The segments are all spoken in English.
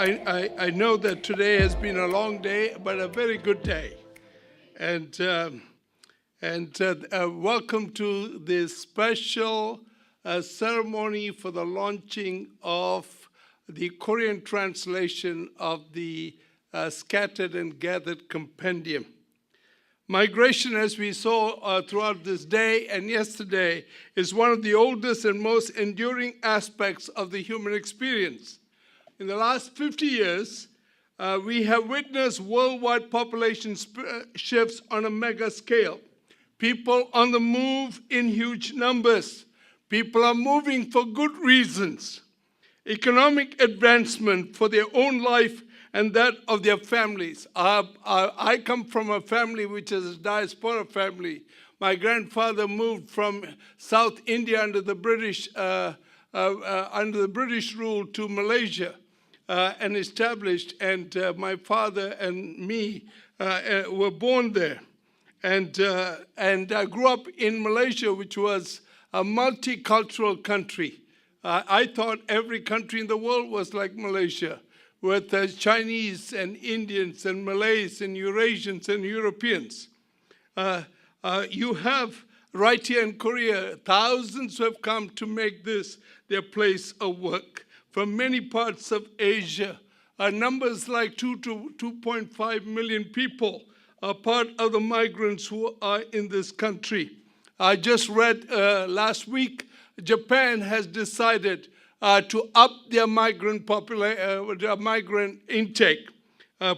I know that today has been a long day, but a very good day. And welcome to this special ceremony for the launching of the Korean translation of the Scattered and Gathered Compendium. Migration, as we saw throughout this day and yesterday, is one of the oldest and most enduring aspects of the human experience. In the last 50 years, we have witnessed worldwide population shifts on a mega scale. People on the move in huge numbers. People are moving for good reasons. Economic advancement for their own life and that of their families. I come from a family which is a Diaspora family. My grandfather moved from South India under the British rule to Malaysia and established. And my father and me were born there. And I grew up in Malaysia, which was a multicultural country. I thought every country in the world was like Malaysia, with Chinese and Indians and Malays and Eurasians and Europeans. You have right here in Korea, thousands who have come to make this their place of work from many parts of Asia. Numbers like 2 to 2.5 million people are part of the migrants who are in this country. I just read last week, Japan has decided to up their migrant intake.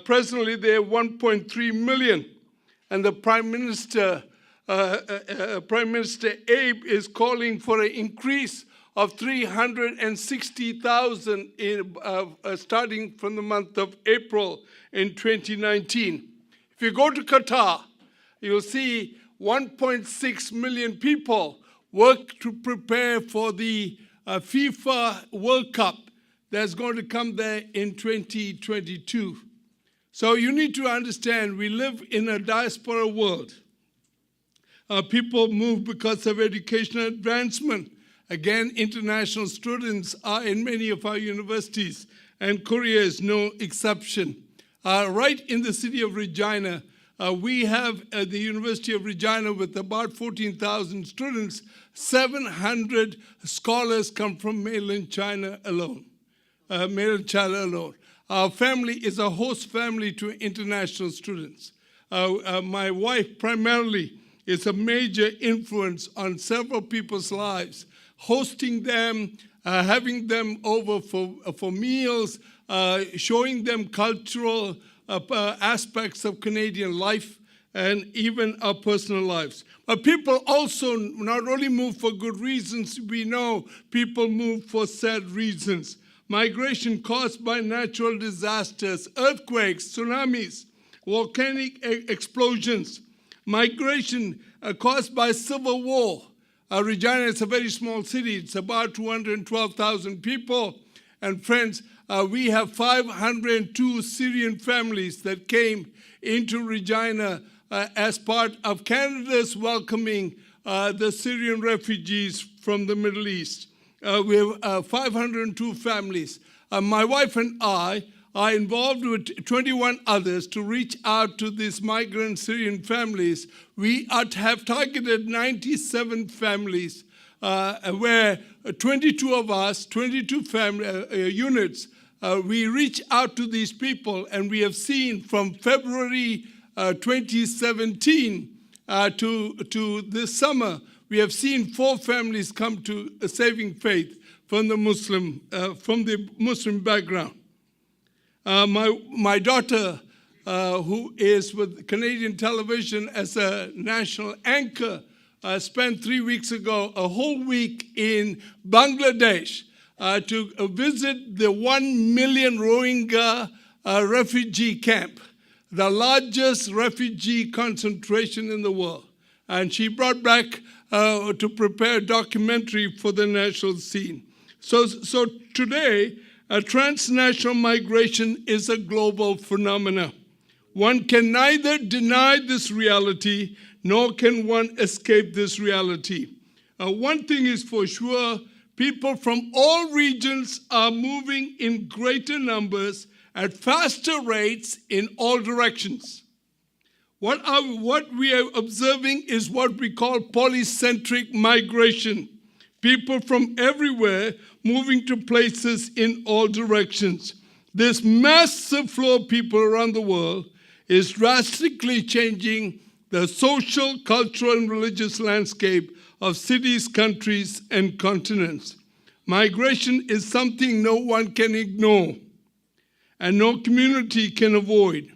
Presently, they have 1.3 million, and the Prime Minister Abe is calling for an increase of 360,000 starting from the month of April in 2019. If you go to Qatar, you'll see 1.6 million people work to prepare for the FIFA World Cup that's going to come there in 2022. So you need to understand we live in a diaspora world. People move because of educational advancement. Again, international students are in many of our universities, and Korea is no exception. Right in the city of Regina, we have at the University of Regina with about 14,000 students, 700 scholars come from mainland China alone. Our family is a host family to international students. My wife primarily is a major influence on several people's lives, hosting them, having them over for meals, showing them cultural aspects of Canadian life and even our personal lives. But people also not only move for good reasons, we know people move for sad reasons. Migration caused by natural disasters, earthquakes, tsunamis, volcanic explosions. Migration caused by civil war. Regina is a very small city. It's about 212,000 people. And friends, we have 502 Syrian families that came into Regina as part of Canada's welcoming the Syrian refugees from the Middle East. We have 502 families. My wife and I are involved with 21 others to reach out to these migrant Syrian families. We have targeted 97 families where 22 of us, 22 units, we reach out to these people, and we have seen from February 2017 to this summer, we have seen 4 families come to a saving faith from the Muslim background. My daughter, who is with Canadian television as a national anchor, spent 3 weeks ago a whole week in Bangladesh to visit the 1 million Rohingya refugee camp, the largest refugee concentration in the world. And she brought back to prepare a documentary for the national scene. So today, transnational migration is a global phenomenon. One can neither deny this reality, nor can one escape this reality. One thing is for sure, people from all regions are moving in greater numbers at faster rates in all directions. What we are observing is what we call polycentric migration. People from everywhere moving to places in all directions. This massive flow of people around the world is drastically changing the social, cultural, and religious landscape of cities, countries, and continents. Migration is something no one can ignore and no community can avoid.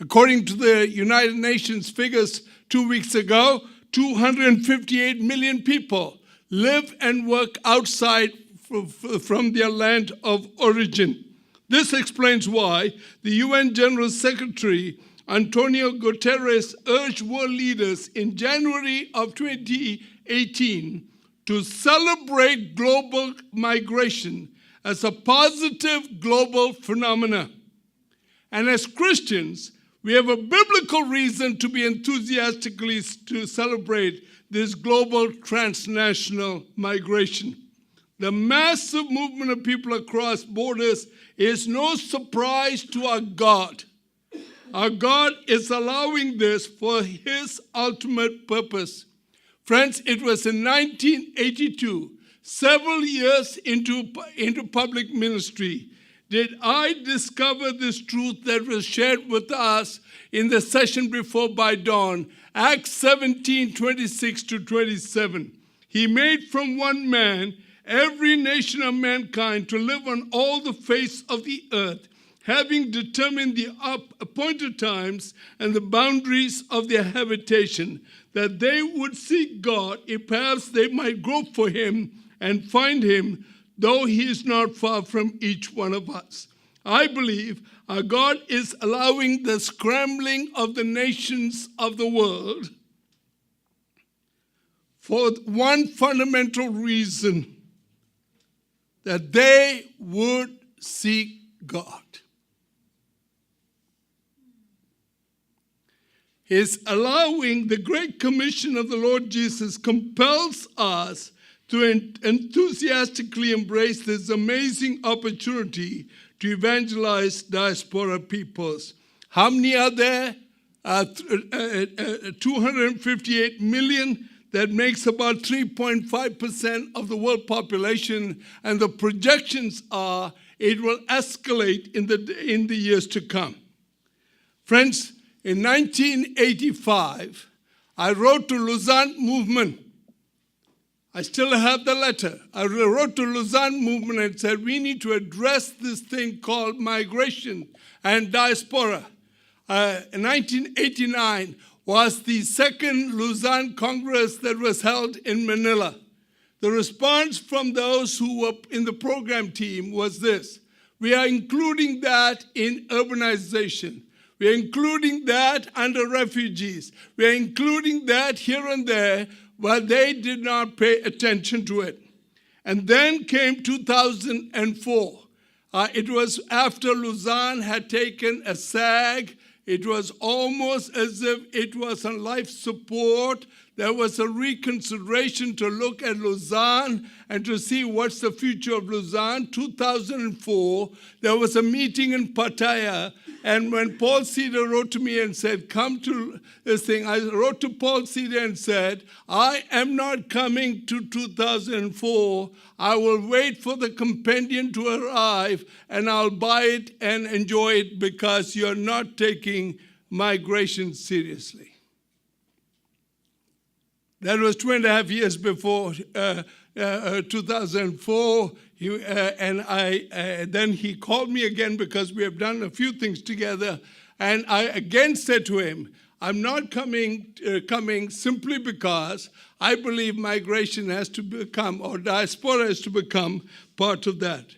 According to the United Nations figures 2 weeks ago, 258 million people live and work outside from their land of origin. This explains why the UN General Secretary Antonio Guterres urged world leaders in January of 2018 to celebrate global migration as a positive global phenomenon. And as Christians, we have a biblical reason to be enthusiastically to celebrate this global transnational migration. The massive movement of people across borders is no surprise to our God. Our God is allowing this for his ultimate purpose. Friends, it was in 1982, several years into public ministry, did I discover this truth that was shared with us in the session before by Dawn, Acts 17, 26 to 27. He made from one man every nation of mankind to live on all the face of the earth, having determined the appointed times and the boundaries of their habitation, that they would seek God, if perhaps they might grope for him and find him, though he is not far from each one of us. I believe our God is allowing the scrambling of the nations of the world for one fundamental reason, that they would seek God. His allowing the Great Commission of the Lord Jesus compels us to enthusiastically embrace this amazing opportunity to evangelize diaspora peoples. How many are there? 258 million. That makes about 3.5% of the world population, and the projections are it will escalate in the years to come. Friends, in 1985, I wrote to Lausanne Movement. I still have the letter. I wrote to Lausanne Movement and said, we need to address this thing called migration and diaspora. In 1989 was the second Lausanne Congress that was held in Manila. The response from those who were in the program team was this: we are including that in urbanization. We are including that under refugees. We are including that here and there, but they did not pay attention to it. And then came 2004. It was after Lausanne had taken a sag. It was almost as if it was on life support. There was a reconsideration to look at Lausanne and to see what's the future of Lausanne. 2004, there was a meeting in Pattaya, and when Paul Cedar wrote to me and said, come to this thing, I wrote to Paul Cedar and said, I am not coming to 2004. I will wait for the compendium to arrive, and I'll buy it and enjoy it because you're not taking migration seriously. That was 2.5 years before 2004. Then he called me again because we have done a few things together. And I again said to him, I'm not coming simply because I believe migration has to become, or diaspora has to become part of that.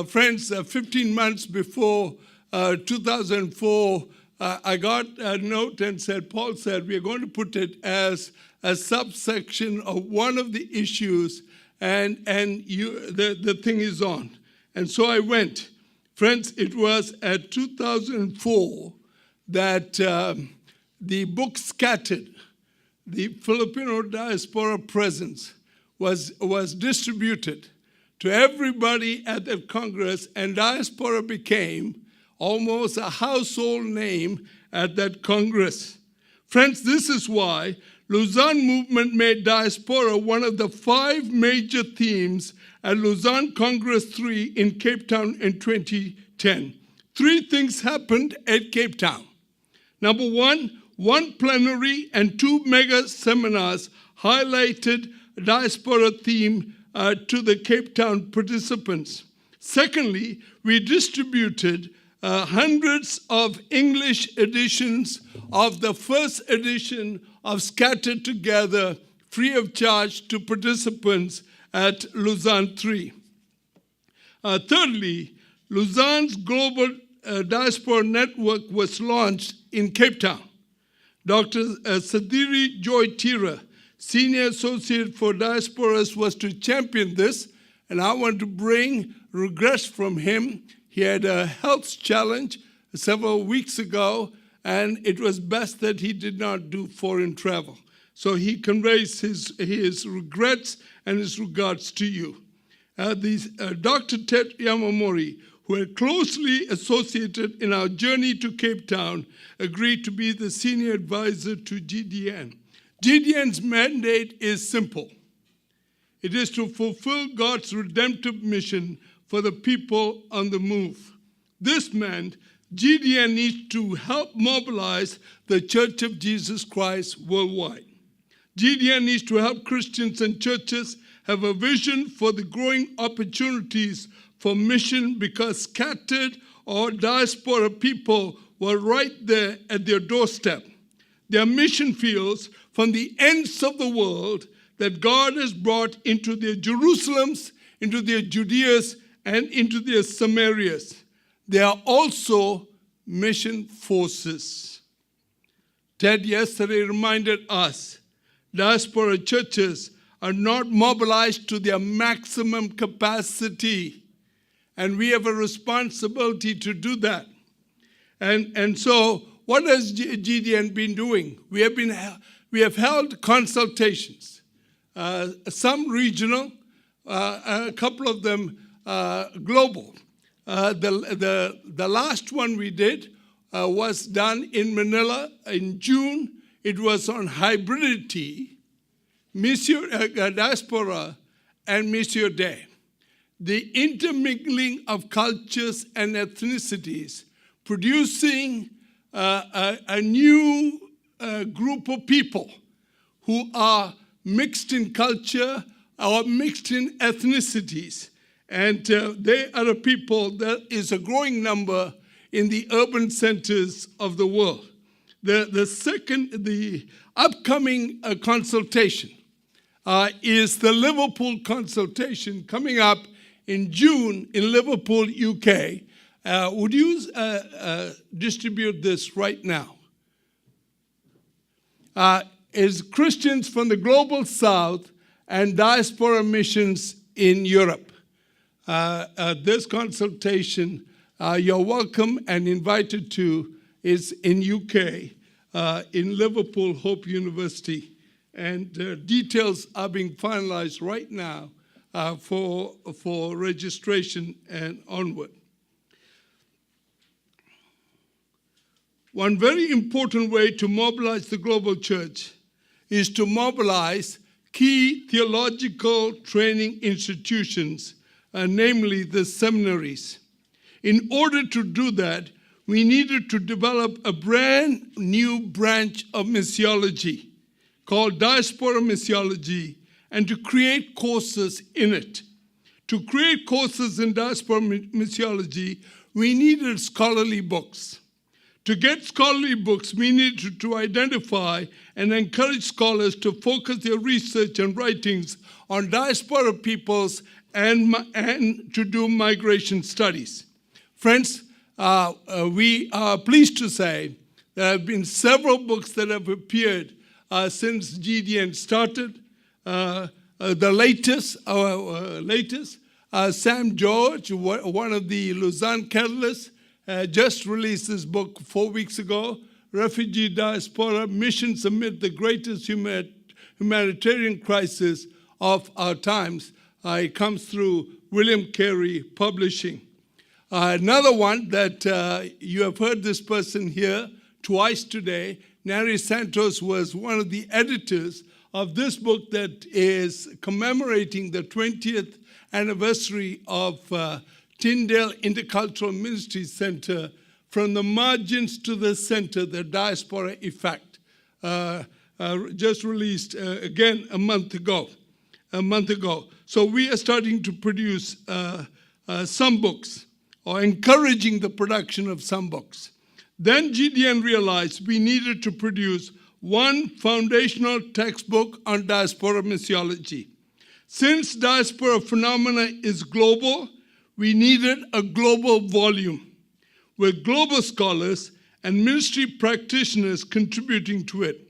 Friends, 15 months before 2004, I got a note and said, Paul said, we are going to put it as a subsection of one of the issues, and the thing is on. And so I went. Friends, it was at 2004 that the book Scattered, the Filipino Diaspora Presence, was distributed. to everybody at that Congress, and Diaspora became almost a household name at that Congress. Friends, this is why Lausanne movement made Diaspora one of the 5 major themes at Lausanne Congress 3 in Cape Town in 2010. 3 things happened at Cape Town. Number 1 plenary and 2 mega seminars highlighted Diaspora theme to the Cape Town participants. Secondly, we distributed hundreds of English editions of the first edition of Scattered Together, free of charge to participants at Lausanne 3. Thirdly, Lausanne's Global Diaspora Network was launched in Cape Town. Dr. Sadhiri Joy Tira, Senior Associate for Diasporas, was to champion this, and I want to bring regrets from him. He had a health challenge several weeks ago, and it was best that he did not do foreign travel. So he conveys his regrets and his regards to you. Dr. Ted Yamamori, who are closely associated in our journey to Cape Town, agreed to be the senior advisor to GDN. GDN's mandate is simple. It is to fulfill God's redemptive mission for the people on the move. This meant GDN needs to help mobilize the Church of Jesus Christ worldwide. GDN needs to help Christians and churches have a vision for the growing opportunities for mission, because scattered or diaspora people were right there at their doorstep. Their mission fields from the ends of the world that God has brought into their Jerusalems, into their Judeas, and into their Samarias. They are also mission forces. Ted yesterday reminded us diaspora churches are not mobilized to their maximum capacity, and we have a responsibility to do that. And so what has GDN been doing? We have held consultations, some regional, a couple of them global. The last one we did was done in Manila in June. It was on hybridity, diaspora, and Monsieur Day. The intermingling of cultures and ethnicities, producing a new group of people who are mixed in culture or mixed in ethnicities. And they are the people that is a growing number in the urban centers of the world. The upcoming consultation is the Liverpool consultation coming up in June in Liverpool, UK. Would you distribute this right now? Is Christians from the Global South and diaspora missions in Europe. This consultation, you're welcome and invited to, is in UK, in Liverpool Hope University. And details are being finalized right now for registration and onward. One very important way to mobilize the global church is to mobilize key theological training institutions, namely the seminaries. In order to do that, we needed to develop a brand new branch of missiology called Diaspora Missiology, and to create courses in it. To create courses in Diaspora Missiology, we needed scholarly books. To get scholarly books, we needed to identify and encourage scholars to focus their research and writings on diaspora peoples and to do migration studies. Friends, we are pleased to say there have been several books that have appeared since GDN started. The latest, Sam George, one of the Lausanne catalysts, just released this book 4 weeks ago, Refugee Diaspora, Missions Amid the Greatest Humanitarian Crisis of Our Times. It comes through William Carey Publishing. Another one that you have heard this person here twice today, Narry Santos was one of the editors of this book that is commemorating the 20th anniversary of Tyndale Intercultural Ministries Center, From the Margins to the Center, the Diaspora Effect, just released again a month ago. So we are starting to produce some books, or encouraging the production of some books. Then GDN realized we needed to produce one foundational textbook on diaspora missiology. Since diaspora phenomena is global, we needed a global volume with global scholars and ministry practitioners contributing to it.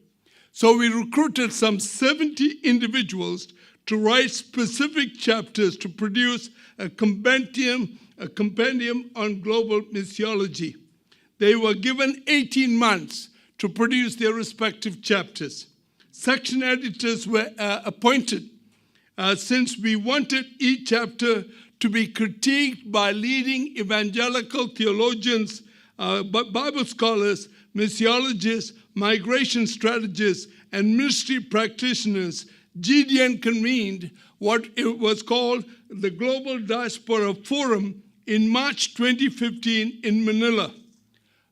So we recruited some 70 individuals to write specific chapters to produce a compendium on global missiology. They were given 18 months to produce their respective chapters. Section editors were appointed since we wanted each chapter to be critiqued by leading evangelical theologians, Bible scholars, missiologists, migration strategists, and ministry practitioners. GDN convened what it was called the Global Diaspora Forum in March 2015 in Manila.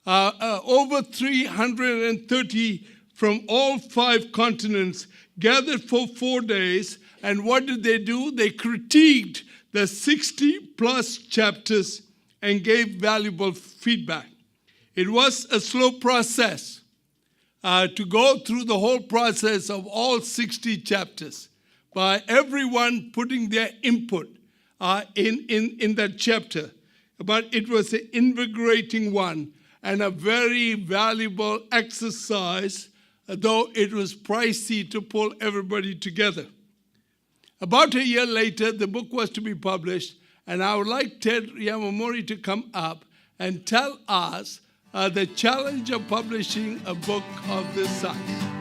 Over 330 from all 5 continents gathered for 4 days, and what did they do? They critiqued the 60-plus chapters and gave valuable feedback. It was a slow process to go through the whole process of all 60 chapters by everyone putting their input in that chapter. But it was an invigorating one and a very valuable exercise, though it was pricey to pull everybody together. About a year later, the book was to be published, and I would like Ted Yamamori to come up and tell us the challenge of publishing a book of this size.